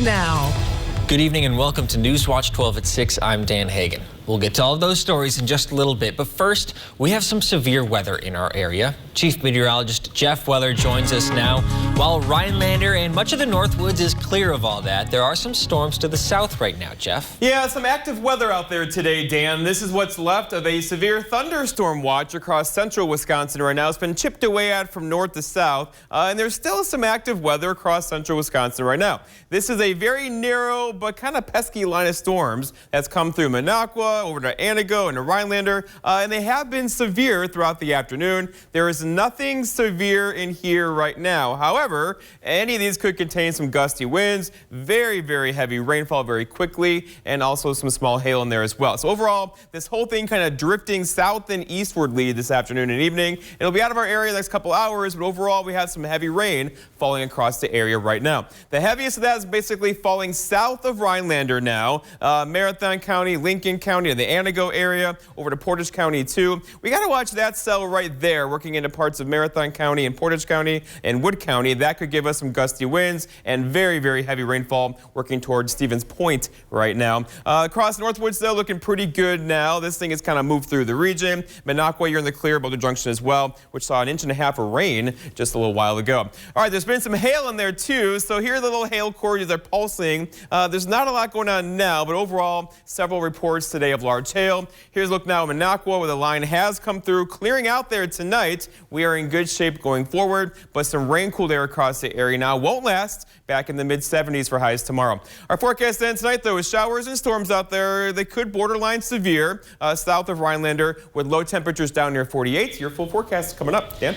Now. Good evening and welcome to Newswatch 12 at 6. I'm Dan Hagan. We'll get to all of those stories in just a little bit, but first, we have some severe weather in our area. Chief Meteorologist Jeff Weller joins us now. While Rhinelander and much of the Northwoods is clear of all that, there are some storms to the south right now, Jeff. Yeah, some active weather out there today, Dan. This is what's left of a severe thunderstorm watch across central Wisconsin right now. It's been chipped away at from north to south, and there's still some active weather across central Wisconsin right now. This is a very narrow but kind of pesky line of storms that's come through Minocqua, over to Antigo and to Rhinelander, and they have been severe throughout the afternoon. There is nothing severe in here right now. However, any of these could contain some gusty winds, very, very heavy rainfall very quickly, and also some small hail in there as well. So overall, this whole thing kind of drifting south and eastwardly this afternoon and evening. It'll be out of our area the next couple hours, but overall we have some heavy rain falling across the area right now. The heaviest of that is basically falling south of Rhinelander now, Marathon County, Lincoln County, and the Antigo area, over to Portage County too. We got to watch that cell right there working into parts of Marathon County and Portage County and Wood County. That could give us some gusty winds and very, very heavy rainfall working towards Stevens Point right now. Across Northwoods though, looking pretty good now. This thing has kind of moved through the region. Minocqua, you're in the clear, Boulder Junction as well, which saw 1.5 inches of rain just a little while ago. All right, there's been some hail in there too. So here are the little hail cores that are pulsing. There's not a lot going on now, but overall, several reports today of large hail. Here's a look now at Minocqua, where the line has come through, clearing out there tonight. We are in good shape going forward, but some rain-cooled air across the area now won't last. Back in the mid-70s for highs tomorrow. Our forecast then tonight, though, is showers and storms out there. They could borderline severe south of Rhinelander with low temperatures down near 48. Your full forecast coming up. Dan?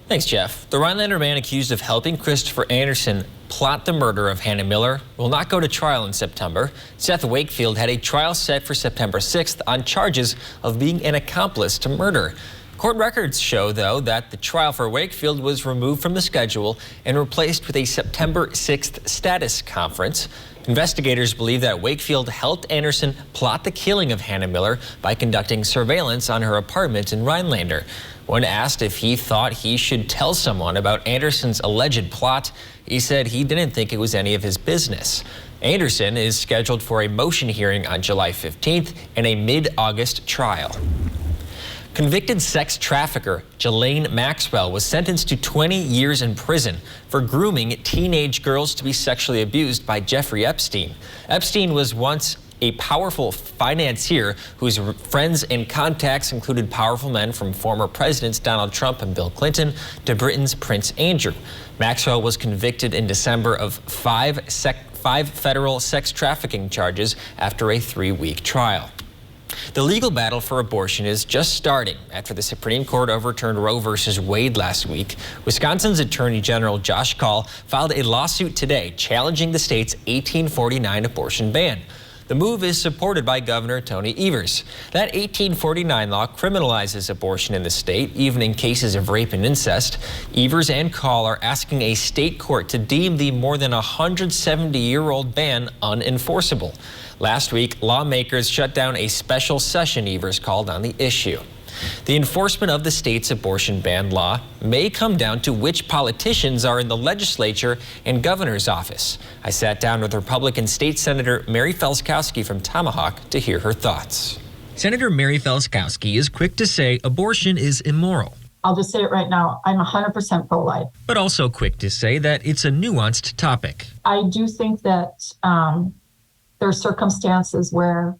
Thanks, Jeff. The Rhinelander man accused of helping Christopher Anderson plot the murder of Hannah Miller will not go to trial in September. Seth Wakefield had a trial set for September 6th on charges of being an accomplice to murder. Court records show, though, that the trial for Wakefield was removed from the schedule and replaced with a September 6th status conference. Investigators believe that Wakefield helped Anderson plot the killing of Hannah Miller by conducting surveillance on her apartment in Rhinelander. When asked if he thought he should tell someone about Anderson's alleged plot, he said he didn't think it was any of his business. Anderson is scheduled for a motion hearing on July 15th and a mid-August trial. Convicted sex trafficker Jelaine Maxwell was sentenced to 20 years in prison for grooming teenage girls to be sexually abused by Jeffrey Epstein. Epstein was once a powerful financier whose friends and contacts included powerful men from former presidents Donald Trump and Bill Clinton to Britain's Prince Andrew. Maxwell was convicted in December of five federal sex trafficking charges after a 3-week trial. The legal battle for abortion is just starting after the Supreme Court overturned Roe v. Wade last week. Wisconsin's Attorney General Josh Kaul filed a lawsuit today challenging the state's 1849 abortion ban. The move is supported by Governor Tony Evers. That 1849 law criminalizes abortion in the state, even in cases of rape and incest. Evers and Kaul are asking a state court to deem the more than 170-year-old ban unenforceable. Last week, lawmakers shut down a special session Evers called on the issue. The enforcement of the state's abortion ban law may come down to which politicians are in the legislature and governor's office. I sat down with Republican State Senator Mary Felskowski from Tomahawk to hear her thoughts. Senator Mary Felskowski is quick to say abortion is immoral. I'll just say it right now, I'm 100% pro-life. But also quick to say that it's a nuanced topic. I do think that there are circumstances where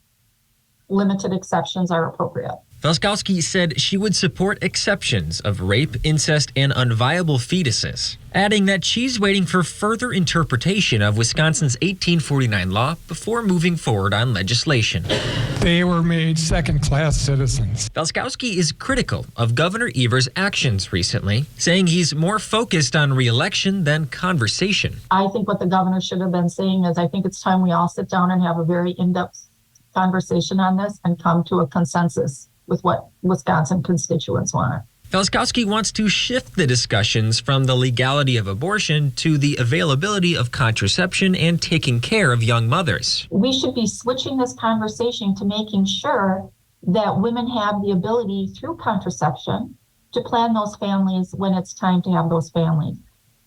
limited exceptions are appropriate. Felskowski said she would support exceptions of rape, incest, and unviable fetuses, adding that she's waiting for further interpretation of Wisconsin's 1849 law before moving forward on legislation. They were made second-class citizens. Felskowski is critical of Governor Evers' actions recently, saying he's more focused on re-election than conversation. I think what the governor should have been saying is I think it's time we all sit down and have a very in-depth conversation on this and come to a consensus with what Wisconsin constituents want. Felskowski wants to shift the discussions from the legality of abortion to the availability of contraception and taking care of young mothers. We should be switching this conversation to making sure that women have the ability through contraception to plan those families when it's time to have those families.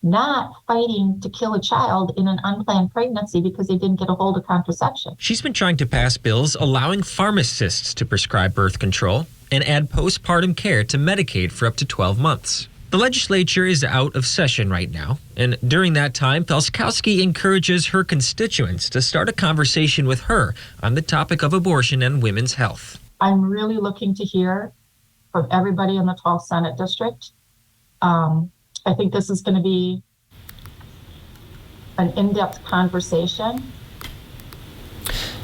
not fighting to kill a child in an unplanned pregnancy because they didn't get a hold of contraception. She's been trying to pass bills allowing pharmacists to prescribe birth control and add postpartum care to Medicaid for up to 12 months. The legislature is out of session right now, and during that time, Felskowski encourages her constituents to start a conversation with her on the topic of abortion and women's health. I'm really looking to hear from everybody in the 12th Senate District. I think this is going to be an in-depth conversation.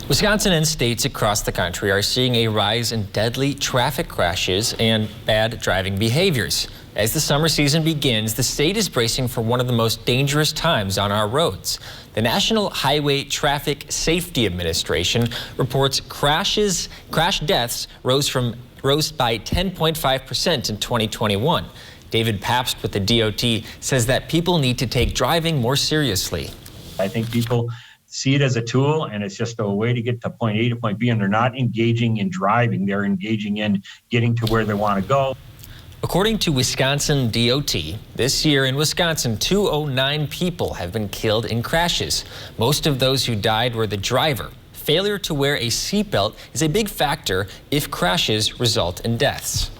Wisconsin and states across the country are seeing a rise in deadly traffic crashes and bad driving behaviors. As the summer season begins, the state is bracing for one of the most dangerous times on our roads. The National Highway Traffic Safety Administration reports crash deaths rose by 10.5% in 2021. David Pabst with the DOT says that people need to take driving more seriously. I think people see it as a tool, and it's just a way to get to point A to point B, and they're not engaging in driving. They're engaging in getting to where they want to go. According to Wisconsin DOT, this year in Wisconsin, 209 people have been killed in crashes. Most of those who died were the driver. Failure to wear a seatbelt is a big factor if crashes result in deaths.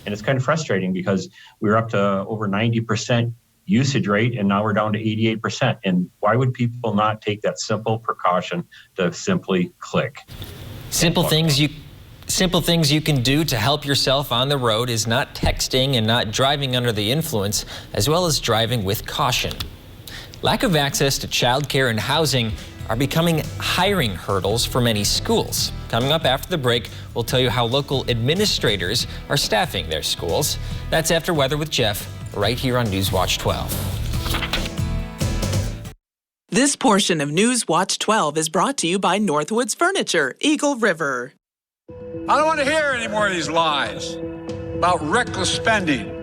And it's kind of frustrating because we were up to over 90% usage rate, and now we're down to 88%. And why would people not take that simple precaution to simply click? Simple things you can do to help yourself on the road is not texting and not driving under the influence, as well as driving with caution. Lack of access to childcare and housing are becoming hiring hurdles for many schools. Coming up after the break, we'll tell you how local administrators are staffing their schools. That's After Weather with Jeff, right here on Newswatch 12. This portion of Newswatch 12 is brought to you by Northwoods Furniture, Eagle River. I don't want to hear any more of these lies about reckless spending.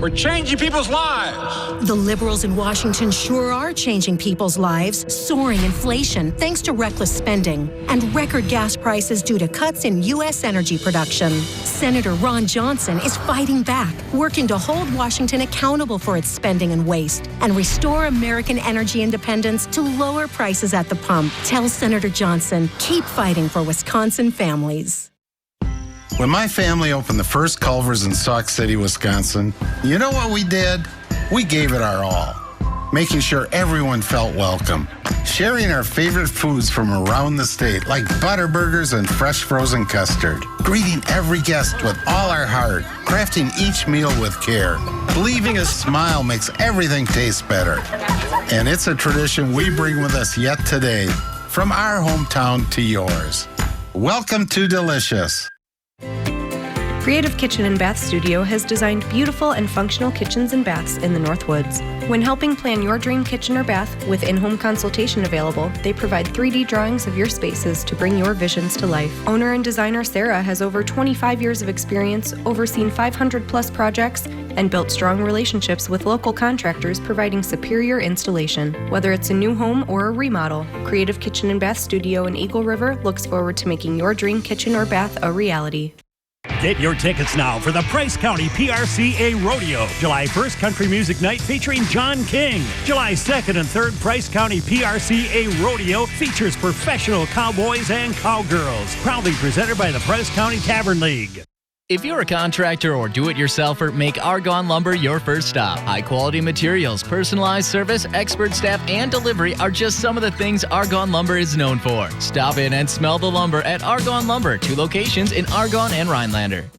We're changing people's lives. The liberals in Washington sure are changing people's lives. Soaring inflation thanks to reckless spending and record gas prices due to cuts in U.S. energy production. Senator Ron Johnson is fighting back, working to hold Washington accountable for its spending and waste and restore American energy independence to lower prices at the pump. Tell Senator Johnson, keep fighting for Wisconsin families. When my family opened the first Culver's in Sauk City, Wisconsin, you know what we did? We gave it our all, making sure everyone felt welcome, sharing our favorite foods from around the state, like butter burgers and fresh frozen custard, greeting every guest with all our heart, crafting each meal with care, believing a smile makes everything taste better. And it's a tradition we bring with us yet today, from our hometown to yours. Welcome to Delicious. Creative Kitchen and Bath Studio has designed beautiful and functional kitchens and baths in the Northwoods. When helping plan your dream kitchen or bath with in-home consultation available, they provide 3D drawings of your spaces to bring your visions to life. Owner and designer Sarah has over 25 years of experience, overseen 500 plus projects, and built strong relationships with local contractors providing superior installation. Whether it's a new home or a remodel, Creative Kitchen and Bath Studio in Eagle River looks forward to making your dream kitchen or bath a reality. Get your tickets now for the Price County PRCA Rodeo. July 1st, Country Music Night featuring John King. July 2nd and 3rd, Price County PRCA Rodeo features professional cowboys and cowgirls. Proudly presented by the Price County Tavern League. If you're a contractor or do-it-yourselfer, make Argonne Lumber your first stop. High-quality materials, personalized service, expert staff, and delivery are just some of the things Argonne Lumber is known for. Stop in and smell the lumber at Argonne Lumber, 2 locations in Argonne and Rhinelander.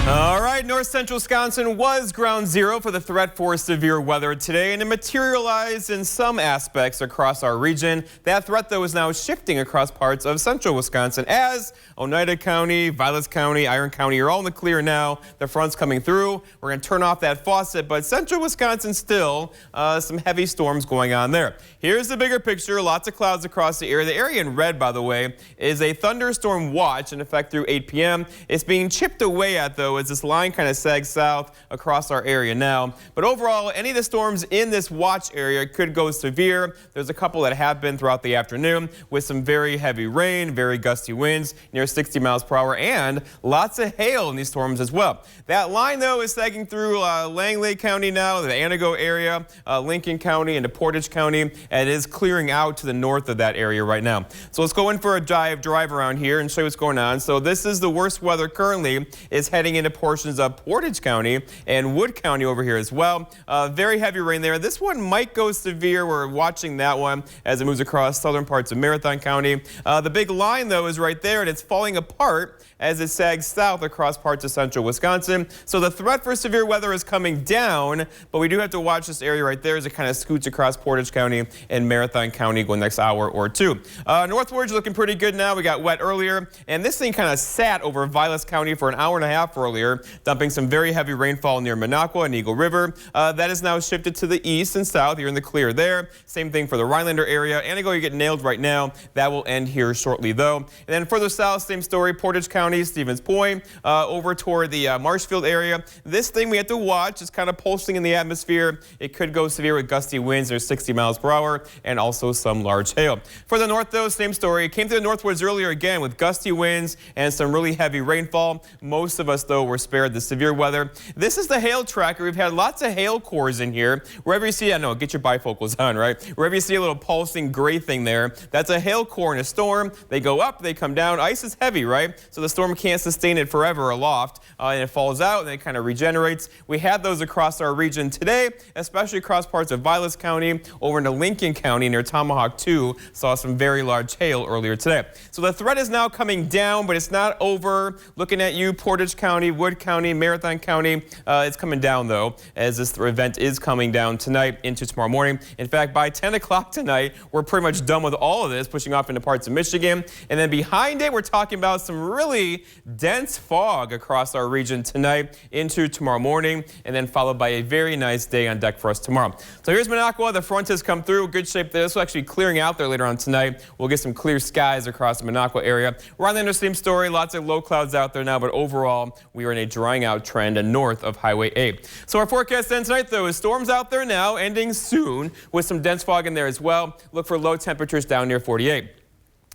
All right, north central Wisconsin was ground zero for the threat for severe weather today, and it materialized in some aspects across our region. That threat, though, is now shifting across parts of central Wisconsin as Oneida County, Vilas County, Iron County are all in the clear now. The front's coming through. We're going to turn off that faucet, but central Wisconsin still some heavy storms going on there. Here's the bigger picture. Lots of clouds across the area. The area in red, by the way, is a thunderstorm watch in effect through 8 p.m. It's being chipped away at, though, as this line kind of sag south across our area now. But overall, any of the storms in this watch area could go severe. There's a couple that have been throughout the afternoon with some very heavy rain, very gusty winds near 60 miles per hour, and lots of hail in these storms as well. That line, though, is sagging through Langley County now, the Antigo area, Lincoln County, into Portage County, and it is clearing out to the north of that area right now. So let's go in for a drive around here and show you what's going on. So this is the worst weather currently is heading into portions of Portage County and Wood County over here as well. Very heavy rain there. This one might go severe. We're watching that one as it moves across southern parts of Marathon County. The big line, though, is right there, and it's falling apart as it sags south across parts of central Wisconsin. So the threat for severe weather is coming down, but we do have to watch this area right there as it kind of scoots across Portage County and Marathon County going next hour or two. Northward's looking pretty good now. We got wet earlier, and this thing kind of sat over Vilas County for an hour and a half earlier, dumping some very heavy rainfall near Minocqua and Eagle River. That is now shifted to the east and south. You're in the clear there. Same thing for the Rhinelander area. Antigo, you get nailed right now. That will end here shortly, though. And then further south, same story, Portage County, Stevens Point, over toward the Marshfield area. This thing we have to watch. It's kind of pulsing in the atmosphere. It could go severe with gusty winds. There's 60 miles per hour and also some large hail. For the north, though, same story. It came to the northwards earlier again with gusty winds and some really heavy rainfall. Most of us, though, were spared the severe weather. This is the hail tracker. We've had lots of hail cores in here. Wherever you see, I know, get your bifocals on, right? Wherever you see a little pulsing gray thing there, that's a hail core in a storm. They go up, they come down. Ice is heavy, right? So the storm can't sustain it forever aloft, and it falls out and it kind of regenerates. We had those across our region today, especially across parts of Vilas County, over into Lincoln County near Tomahawk 2. Saw some very large hail earlier today. So the threat is now coming down, but it's not over. Looking at you, Portage County, Wood County, Marathon County. It's coming down, though, as this event is coming down tonight into tomorrow morning. In fact, by 10 o'clock tonight, we're pretty much done with all of this, pushing off into parts of Michigan. And then behind it, we're talking about some really dense fog across our region tonight into tomorrow morning, and then followed by a very nice day on deck for us tomorrow. So here's Minocqua. The front has come through. Good shape there. This will actually be clearing out there later on tonight. We'll get some clear skies across the Minocqua area. Rhinelander, same story. Lots of low clouds out there now, but overall, we are in a drying out trend north of Highway 8. So our forecast then tonight, though, is storms out there now, ending soon with some dense fog in there as well. Look for low temperatures down near 48.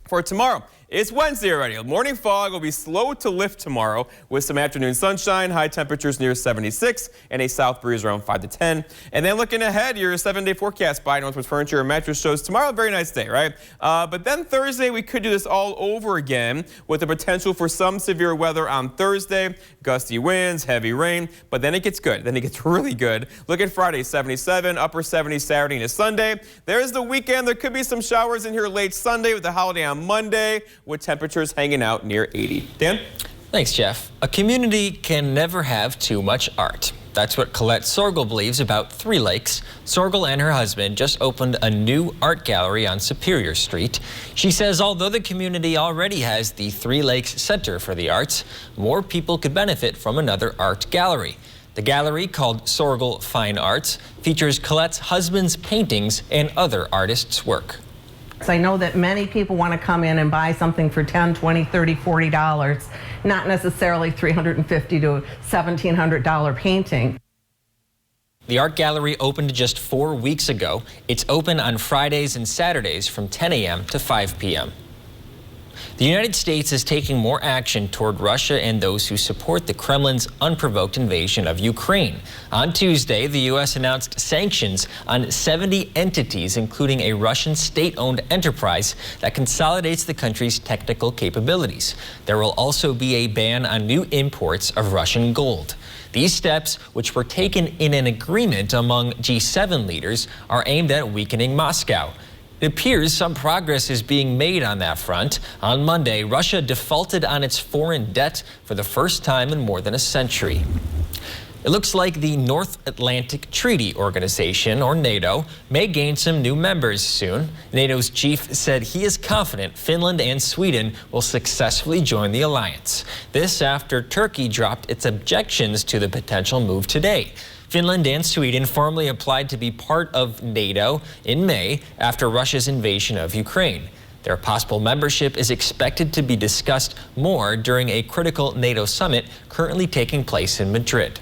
For tomorrow, it's Wednesday already. Morning fog will be slow to lift tomorrow with some afternoon sunshine, high temperatures near 76, and a south breeze around 5 to 10. And then looking ahead, your 7-day forecast by Northwoods Furniture and Mattress shows tomorrow a very nice day, right? But then Thursday, we could do this all over again with the potential for some severe weather on Thursday, gusty winds, heavy rain, but then it gets good. Then it gets really good. Look at Friday, 77, upper 70s Saturday into Sunday. There's the weekend. There could be some showers in here late Sunday with the holiday on Monday, with temperatures hanging out near 80. Dan? Thanks, Jeff. A community can never have too much art. That's what Colette Sorgel believes about Three Lakes. Sorgel and her husband just opened a new art gallery on Superior Street. She says although the community already has the Three Lakes Center for the Arts, more people could benefit from another art gallery. The gallery, called Sorgel Fine Arts, features Colette's husband's paintings and other artists' work. I know that many people want to come in and buy something for $10, $20, $30, $40, not necessarily $350 to $1,700 painting. The art gallery opened just 4 weeks ago. It's open on Fridays and Saturdays from 10 a.m. to 5 p.m. The United States is taking more action toward Russia and those who support the Kremlin's unprovoked invasion of Ukraine. On Tuesday, the U.S. announced sanctions on 70 entities, including a Russian state-owned enterprise that consolidates the country's technical capabilities. There will also be a ban on new imports of Russian gold. These steps, which were taken in an agreement among G7 leaders, are aimed at weakening Moscow. It appears some progress is being made on that front. On Monday, Russia defaulted on its foreign debt for the first time in more than a century. It looks like the North Atlantic Treaty Organization, or NATO, may gain some new members soon. NATO's chief said he is confident Finland and Sweden will successfully join the alliance. This after Turkey dropped its objections to the potential move today. Finland and Sweden formally applied to be part of NATO in May after Russia's invasion of Ukraine. Their possible membership is expected to be discussed more during a critical NATO summit currently taking place in Madrid.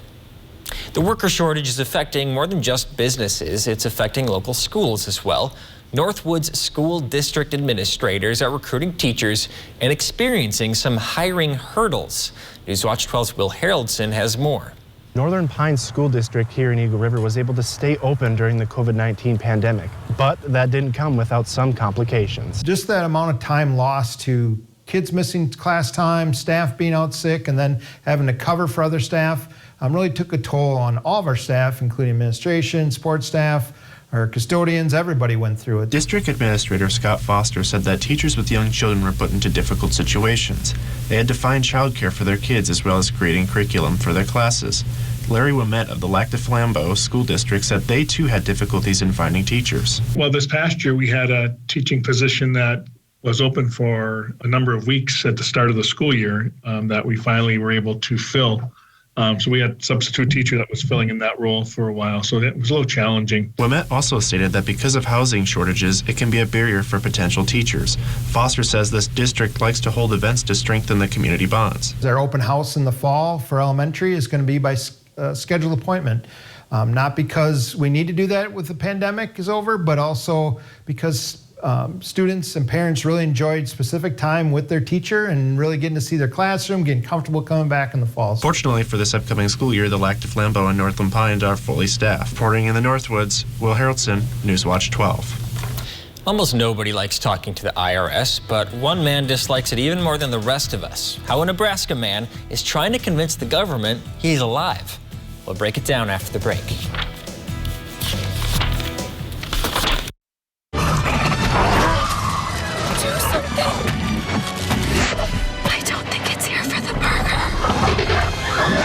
The worker shortage is affecting more than just businesses. It's affecting local schools as well. Northwood's school district administrators are recruiting teachers and experiencing some hiring hurdles. Newswatch 12's Will Haraldson has more. Northern Pines School District here in Eagle River was able to stay open during the COVID-19 pandemic, but that didn't come without some complications. Just that amount of time lost to kids missing class time, staff being out sick, and then having to cover for other staff really took a toll on all of our staff, including administration, support staff, our custodians, everybody went through it. District Administrator Scott Foster said that teachers with young children were put into difficult situations. They had to find childcare for their kids as well as creating curriculum for their classes. Larry Wimette of the Lac de Flambeau School District said they too had difficulties in finding teachers. Well, this past year we had a teaching position that was open for a number of weeks at the start of the school year that we finally were able to fill. So we had a substitute teacher that was filling in that role for a while, so that was a little challenging. Wimette also stated that because of housing shortages, it can be a barrier for potential teachers. Foster says this district likes to hold events to strengthen the community bonds. Our open house in the fall for elementary is going to be by scheduled appointment. Not because we need to do that with the pandemic is over, but also because students and parents really enjoyed specific time with their teacher and really getting to see their classroom, getting comfortable coming back in the fall. Fortunately for this upcoming school year, the Lac de Flambeau and Northland Pines are fully staffed. Reporting in the Northwoods, Will Haraldson, Newswatch 12. Almost nobody likes talking to the IRS, but one man dislikes it even more than the rest of us. How a Nebraska man is trying to convince the government he's alive. We'll break it down after the break.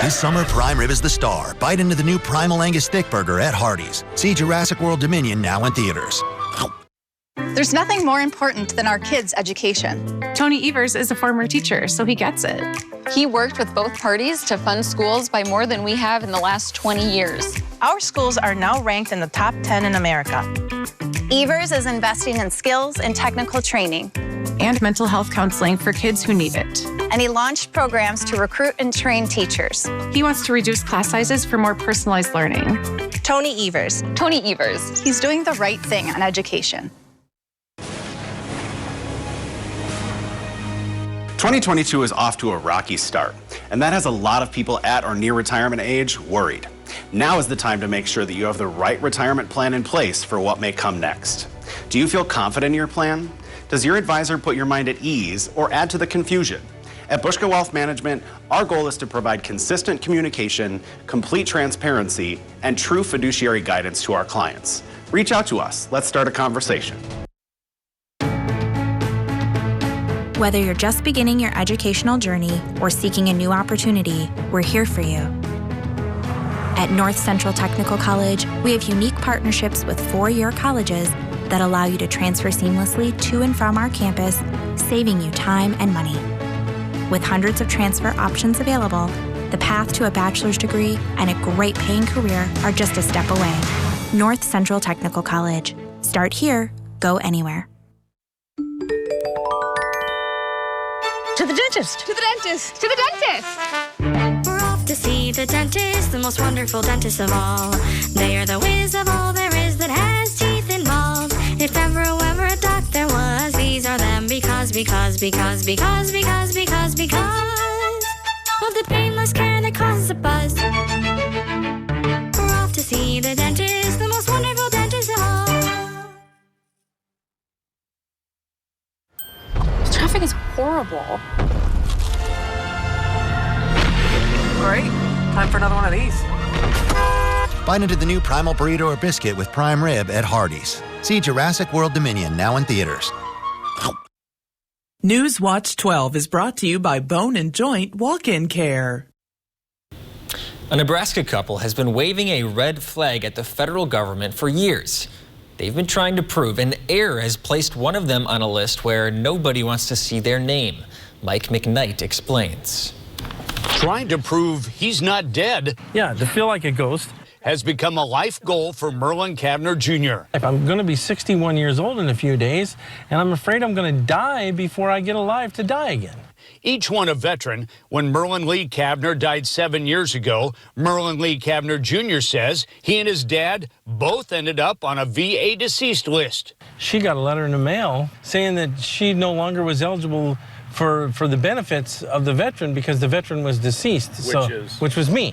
This summer, prime rib is the star. Bite into the new Primal Angus Thick Burger at Hardee's. See Jurassic World Dominion now in theaters. There's nothing more important than our kids' education. Tony Evers is a former teacher, so he gets it. He worked with both parties to fund schools by more than we have in the last 20 years. Our schools are now ranked in the top 10 in America. Evers is investing in skills and technical training. And mental health counseling for kids who need it. And he launched programs to recruit and train teachers. He wants to reduce class sizes for more personalized learning. Tony Evers. Tony Evers. He's doing the right thing on education. 2022 is off to a rocky start, and that has a lot of people at or near retirement age worried. Now is the time to make sure that you have the right retirement plan in place for what may come next. Do you feel confident in your plan? Does your advisor put your mind at ease or add to the confusion? At Bushka Wealth Management, our goal is to provide consistent communication, complete transparency, and true fiduciary guidance to our clients. Reach out to us. Let's start a conversation. Whether you're just beginning your educational journey or seeking a new opportunity, we're here for you. At North Central Technical College, we have unique partnerships with 4-year colleges that allow you to transfer seamlessly to and from our campus, saving you time and money. With hundreds of transfer options available, the path to a bachelor's degree and a great paying career are just a step away. North Central Technical College. Start here, go anywhere. To the dentist. To the dentist. To the dentist. We're off to see the dentist, the most wonderful dentist of all. They are the whiz of all there is that has teeth involved. If ever a doctor was, these are them because of the painless care that causes a buzz. We're off to see the dentist, the most wonderful dentist of all. Traffic is horrible. Great. Time for another one of these. Bite into the new Primal Burrito or Biscuit with prime rib at Hardee's. See Jurassic World Dominion now in theaters. Newswatch 12 is brought to you by Bone and Joint Walk-In Care. A Nebraska couple has been waving a red flag at the federal government for years. They've been trying to prove an error has placed one of them on a list where nobody wants to see their name. Mike McKnight explains. Trying to prove he's not dead. Yeah, to feel like a ghost. has become a life goal for Merlin Kavner Jr. I'm going to be 61 years old in a few days, and I'm afraid I'm going to die before I get alive to die again. Each one a veteran. When Merlin Lee Kavner died 7 years ago, Merlin Lee Kavner Jr. says he and his dad both ended up on a VA deceased list. She got a letter in the mail saying that she no longer was eligible for the benefits of the veteran because the veteran was deceased, which was me.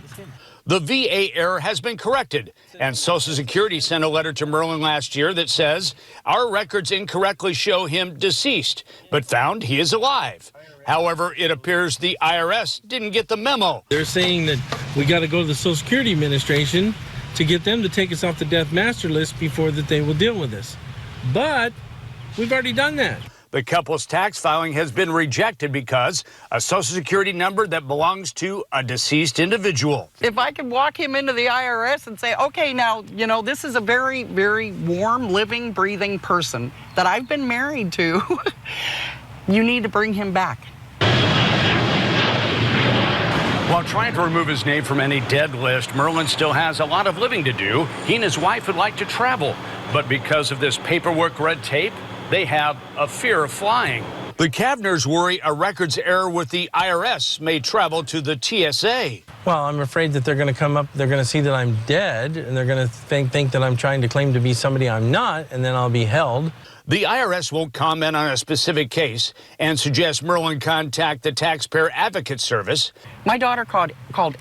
The VA error has been corrected, and Social Security sent a letter to Merlin last year that says, our records incorrectly show him deceased, but found he is alive. However, it appears the IRS didn't get the memo. They're saying that we got to go to the Social Security Administration to get them to take us off the death master list before that they will deal with this. But we've already done that. The couple's tax filing has been rejected because a Social Security number that belongs to a deceased individual. If I could walk him into the IRS and say, okay, now, you know, this is a very, very warm, living, breathing person that I've been married to, you need to bring him back. While trying to remove his name from any dead list, Merlin still has a lot of living to do. He and his wife would like to travel, but because of this paperwork red tape, they have a fear of flying. The Kavners worry a records error with the IRS may travel to the TSA. Well, I'm afraid that they're going to come up, they're going to see that I'm dead, and they're going to think that I'm trying to claim to be somebody I'm not, and then I'll be held. The IRS won't comment on a specific case and suggests Merlin contact the Taxpayer Advocate Service. My daughter called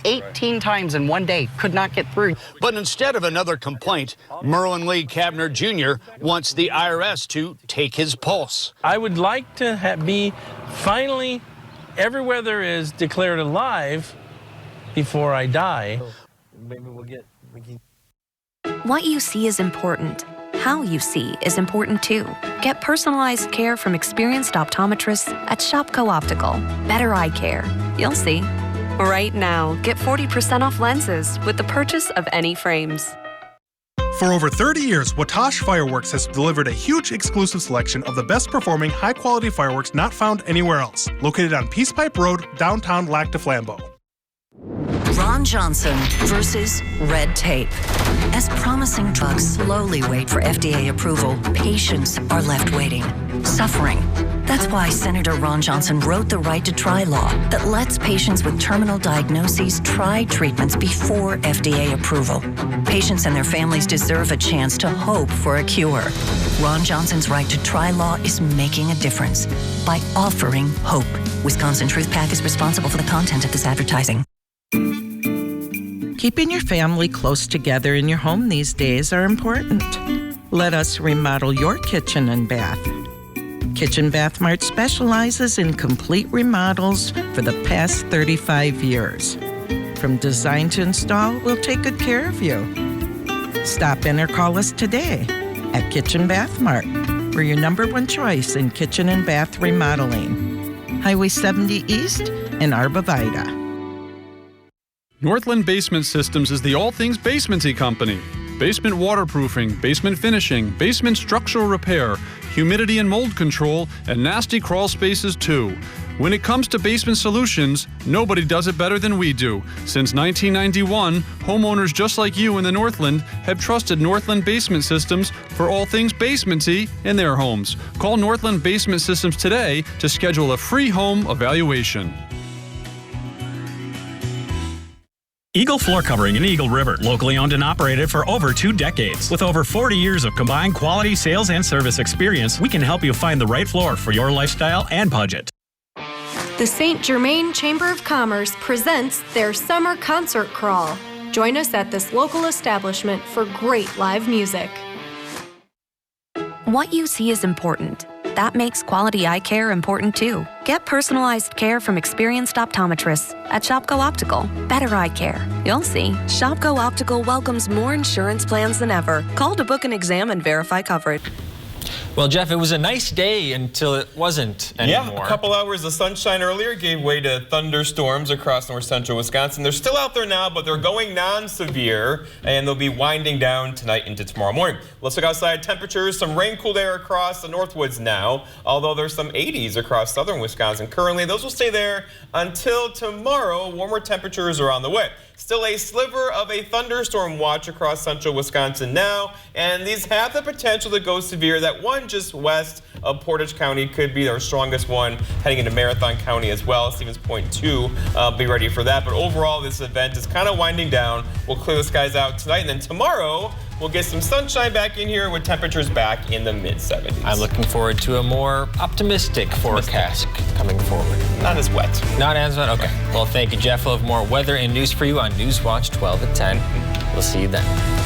18 times in one day, could not get through. But instead of another complaint, Merlin Lee Kavner Jr. wants the IRS to take his pulse. I would like to be finally everywhere there is declared alive before I die. Maybe What you see is important. How you see is important too. Get personalized care from experienced optometrists at Shopko Optical. Better eye care. You'll see. Right now, get 40% off lenses with the purchase of any frames. For over 30 years, Watash Fireworks has delivered a huge exclusive selection of the best performing, high quality fireworks not found anywhere else. Located on Peace Pipe Road, downtown Lac du Flambeau. Ron Johnson versus red tape. As promising drugs slowly wait for FDA approval, patients are left waiting, suffering. That's why Senator Ron Johnson wrote the Right to Try law that lets patients with terminal diagnoses try treatments before FDA approval. Patients and their families deserve a chance to hope for a cure. Ron Johnson's Right to Try law is making a difference by offering hope. Wisconsin Truth PAC is responsible for the content of this advertising. Keeping your family close together in your home these days are important. Let us remodel your kitchen and bath. Kitchen Bath Mart specializes in complete remodels for the past 35 years. From design to install, we'll take good care of you. Stop in or call us today at Kitchen Bath Mart. We're your #1 choice in kitchen and bath remodeling. Highway 70 East in Arborvitae. Northland Basement Systems is the all things basementy company. Basement waterproofing, basement finishing, basement structural repair, humidity and mold control, and nasty crawl spaces too. When it comes to basement solutions, nobody does it better than we do. Since 1991, homeowners just like you in the Northland have trusted Northland Basement Systems for all things basementy in their homes. Call Northland Basement Systems today to schedule a free home evaluation. Eagle Floor Covering in Eagle River, locally owned and operated for over 2 decades. With over 40 years of combined quality sales and service experience, we can help you find the right floor for your lifestyle and budget. The St. Germain Chamber of Commerce presents their summer concert crawl. Join us at this local establishment for great live music. What you see is important. That makes quality eye care important too. Get personalized care from experienced optometrists at Shopko Optical. Better eye care. You'll see. Shopko Optical welcomes more insurance plans than ever. Call to book an exam and verify coverage. Well, Jeff, it was a nice day until it wasn't anymore. Yeah, a couple hours of sunshine earlier gave way to thunderstorms across north central Wisconsin. They're still out there now, but they're going non-severe, and they'll be winding down tonight into tomorrow morning. Let's look outside. Temperatures, some rain-cooled air across the Northwoods now, although there's some 80s across southern Wisconsin currently. Those will stay there until tomorrow. Warmer temperatures are on the way. Still a sliver of a thunderstorm watch across central Wisconsin now, and these have the potential to go severe. That one just west of Portage County could be our strongest one heading into Marathon County as well. Stevens Point 2, be ready for that. But overall, this event is kind of winding down. We'll clear the skies out tonight, and then tomorrow we'll get some sunshine back in here with temperatures back in the mid-70s. I'm looking forward to a more optimistic forecast coming forward. Not as wet. Not as wet? Okay. Well, thank you, Jeff. We'll have more weather and news for you on Newswatch 12 at 10. We'll see you then.